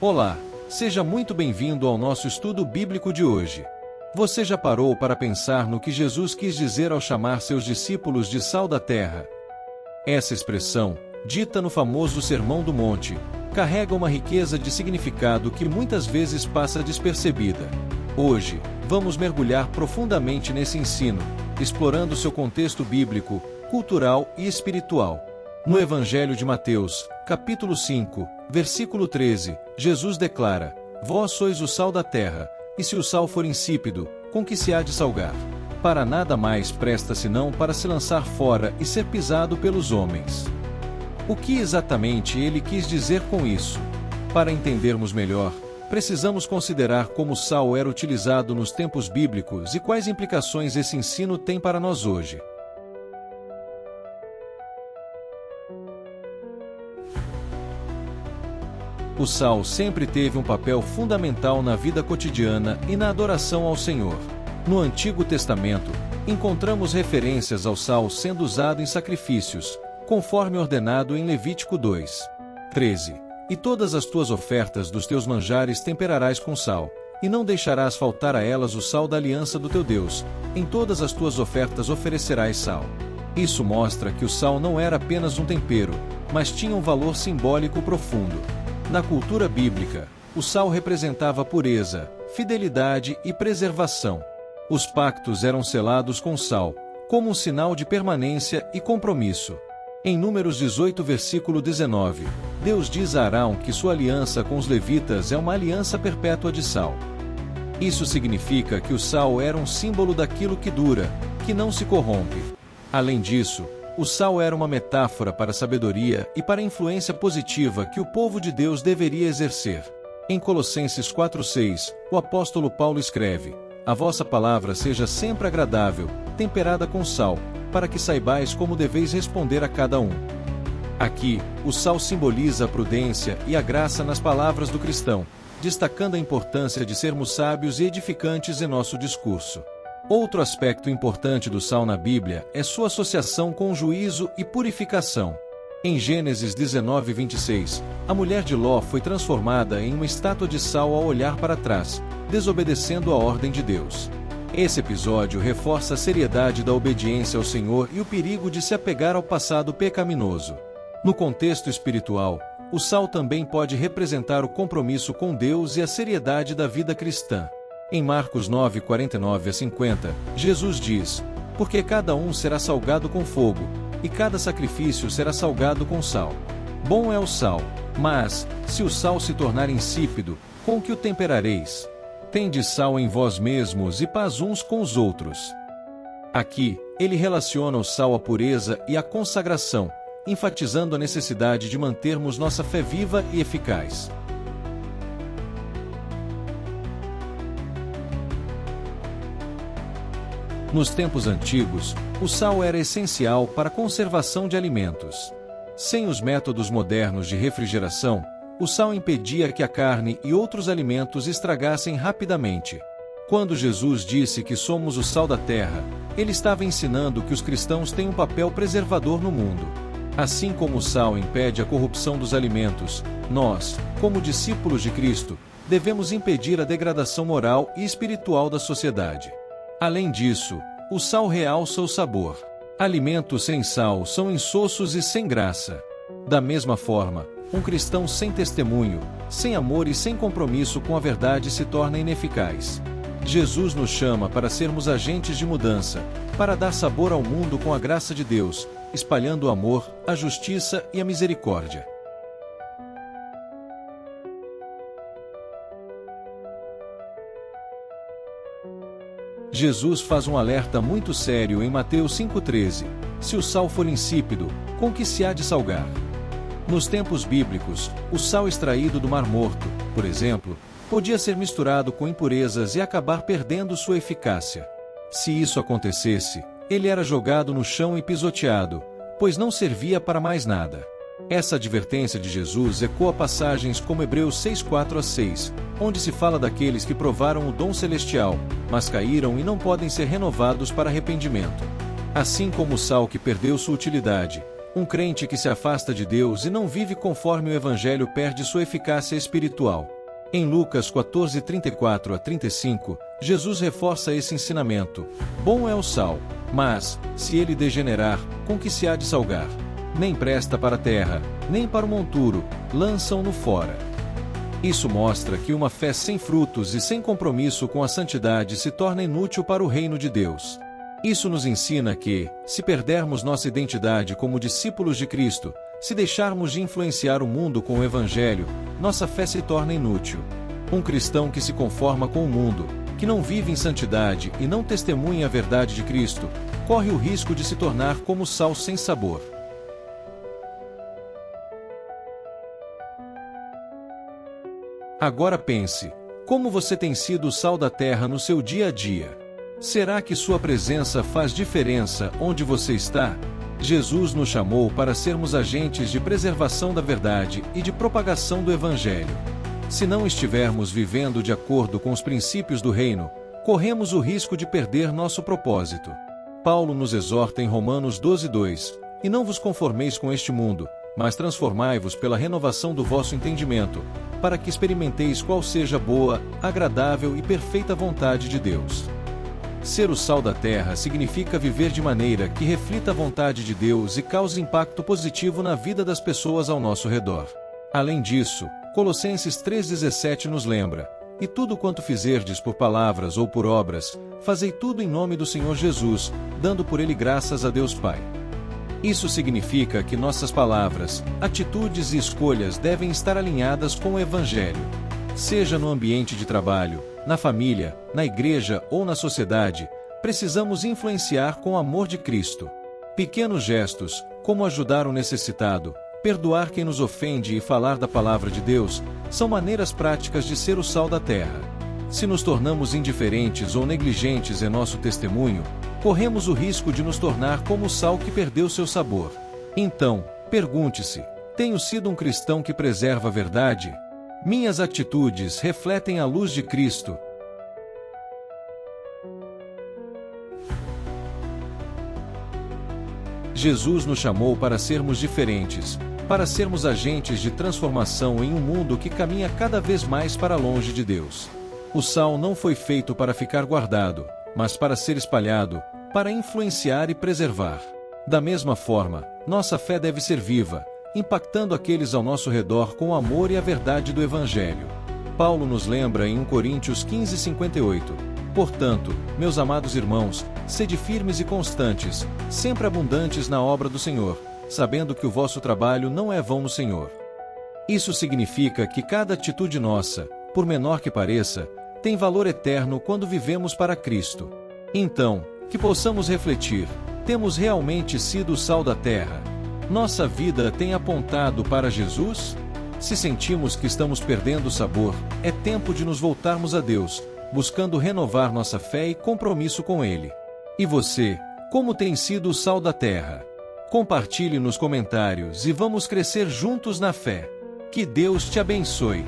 Olá, seja muito bem-vindo ao nosso estudo bíblico de hoje. Você já parou para pensar no que Jesus quis dizer ao chamar seus discípulos de sal da terra? Essa expressão, dita no famoso Sermão do Monte, carrega uma riqueza de significado que muitas vezes passa despercebida. Hoje, vamos mergulhar profundamente nesse ensino, explorando seu contexto bíblico, cultural e espiritual. No Evangelho de Mateus, capítulo 5, versículo 13, Jesus declara: Vós sois o sal da terra, e se o sal for insípido, com que se há de salgar? Para nada mais presta senão para se lançar fora e ser pisado pelos homens. O que exatamente ele quis dizer com isso? Para entendermos melhor, precisamos considerar como o sal era utilizado nos tempos bíblicos e quais implicações esse ensino tem para nós hoje. O sal sempre teve um papel fundamental na vida cotidiana e na adoração ao Senhor. No Antigo Testamento, encontramos referências ao sal sendo usado em sacrifícios, conforme ordenado em Levítico 2:13. E todas as tuas ofertas dos teus manjares temperarás com sal, e não deixarás faltar a elas o sal da aliança do teu Deus, em todas as tuas ofertas oferecerás sal. Isso mostra que o sal não era apenas um tempero, mas tinha um valor simbólico profundo. Na cultura bíblica, o sal representava pureza, fidelidade e preservação. Os pactos eram selados com sal, como um sinal de permanência e compromisso. Em Números 18, versículo 19, Deus diz a Arão que sua aliança com os levitas é uma aliança perpétua de sal. Isso significa que o sal era um símbolo daquilo que dura, que não se corrompe. Além disso, o sal era uma metáfora para a sabedoria e para a influência positiva que o povo de Deus deveria exercer. Em Colossenses 4:6, o apóstolo Paulo escreve: A vossa palavra seja sempre agradável, temperada com sal, para que saibais como deveis responder a cada um. Aqui, o sal simboliza a prudência e a graça nas palavras do cristão, destacando a importância de sermos sábios e edificantes em nosso discurso. Outro aspecto importante do sal na Bíblia é sua associação com juízo e purificação. Em Gênesis 19:26, a mulher de Ló foi transformada em uma estátua de sal ao olhar para trás, desobedecendo a ordem de Deus. Esse episódio reforça a seriedade da obediência ao Senhor e o perigo de se apegar ao passado pecaminoso. No contexto espiritual, o sal também pode representar o compromisso com Deus e a seriedade da vida cristã. Em Marcos 9:49-50, Jesus diz: Porque cada um será salgado com fogo, e cada sacrifício será salgado com sal. Bom é o sal, mas, se o sal se tornar insípido, com que o temperareis? Tendes sal em vós mesmos e paz uns com os outros. Aqui, ele relaciona o sal à pureza e à consagração, enfatizando a necessidade de mantermos nossa fé viva e eficaz. Nos tempos antigos, o sal era essencial para a conservação de alimentos. Sem os métodos modernos de refrigeração, o sal impedia que a carne e outros alimentos estragassem rapidamente. Quando Jesus disse que somos o sal da terra, ele estava ensinando que os cristãos têm um papel preservador no mundo. Assim como o sal impede a corrupção dos alimentos, nós, como discípulos de Cristo, devemos impedir a degradação moral e espiritual da sociedade. Além disso, o sal realça o sabor. Alimentos sem sal são insossos e sem graça. Da mesma forma, um cristão sem testemunho, sem amor e sem compromisso com a verdade se torna ineficaz. Jesus nos chama para sermos agentes de mudança, para dar sabor ao mundo com a graça de Deus, espalhando o amor, a justiça e a misericórdia. Jesus faz um alerta muito sério em Mateus 5:13: Se o sal for insípido, com que se há de salgar? Nos tempos bíblicos, o sal extraído do Mar Morto, por exemplo, podia ser misturado com impurezas e acabar perdendo sua eficácia. Se isso acontecesse, ele era jogado no chão e pisoteado, pois não servia para mais nada. Essa advertência de Jesus ecoa passagens como Hebreus 6:4-6, onde se fala daqueles que provaram o dom celestial, mas caíram e não podem ser renovados para arrependimento. Assim como o sal que perdeu sua utilidade, Um crente que se afasta de Deus e não vive conforme o Evangelho perde sua eficácia espiritual. Em Lucas 14:34-35, Jesus reforça esse ensinamento. Bom é o sal, mas, se ele degenerar, com que se há de salgar? Nem presta para a terra, nem para o monturo, lançam-no fora. Isso mostra que uma fé sem frutos e sem compromisso com a santidade se torna inútil para o reino de Deus. Isso nos ensina que, se perdermos nossa identidade como discípulos de Cristo, se deixarmos de influenciar o mundo com o Evangelho, nossa fé se torna inútil. Um cristão que se conforma com o mundo, que não vive em santidade e não testemunha a verdade de Cristo, corre o risco de se tornar como sal sem sabor. Agora pense, como você tem sido o sal da terra no seu dia a dia? Será que sua presença faz diferença onde você está? Jesus nos chamou para sermos agentes de preservação da verdade e de propagação do Evangelho. Se não estivermos vivendo de acordo com os princípios do reino, corremos o risco de perder nosso propósito. Paulo nos exorta em Romanos 12:2, e não vos conformeis com este mundo, mas transformai-vos pela renovação do vosso entendimento, para que experimenteis qual seja a boa, agradável e perfeita vontade de Deus. Ser o sal da terra significa viver de maneira que reflita a vontade de Deus e cause impacto positivo na vida das pessoas ao nosso redor. Além disso, Colossenses 3,17 nos lembra: e tudo quanto fizerdes por palavras ou por obras, fazei tudo em nome do Senhor Jesus, dando por ele graças a Deus Pai. Isso significa que nossas palavras, atitudes e escolhas devem estar alinhadas com o Evangelho. Seja no ambiente de trabalho, na família, na igreja ou na sociedade, precisamos influenciar com o amor de Cristo. Pequenos gestos, como ajudar o necessitado, perdoar quem nos ofende e falar da palavra de Deus, são maneiras práticas de ser o sal da terra. Se nos tornamos indiferentes ou negligentes em nosso testemunho, corremos o risco de nos tornar como o sal que perdeu seu sabor. Então, pergunte-se: tenho sido um cristão que preserva a verdade? Minhas atitudes refletem a luz de Cristo? Jesus nos chamou para sermos diferentes, para sermos agentes de transformação em um mundo que caminha cada vez mais para longe de Deus. O sal não foi feito para ficar guardado, mas para ser espalhado, para influenciar e preservar. Da mesma forma, nossa fé deve ser viva, impactando aqueles ao nosso redor com o amor e a verdade do Evangelho. Paulo nos lembra em 1 Coríntios 15:58, portanto, meus amados irmãos, sede firmes e constantes, sempre abundantes na obra do Senhor, sabendo que o vosso trabalho não é vão no Senhor. Isso significa que cada atitude nossa, por menor que pareça, tem valor eterno quando vivemos para Cristo. Então, que possamos refletir: temos realmente sido o sal da terra? Nossa vida tem apontado para Jesus? Se sentimos que estamos perdendo o sabor, é tempo de nos voltarmos a Deus, buscando renovar nossa fé e compromisso com Ele. E você, como tem sido o sal da terra? Compartilhe nos comentários e vamos crescer juntos na fé. Que Deus te abençoe.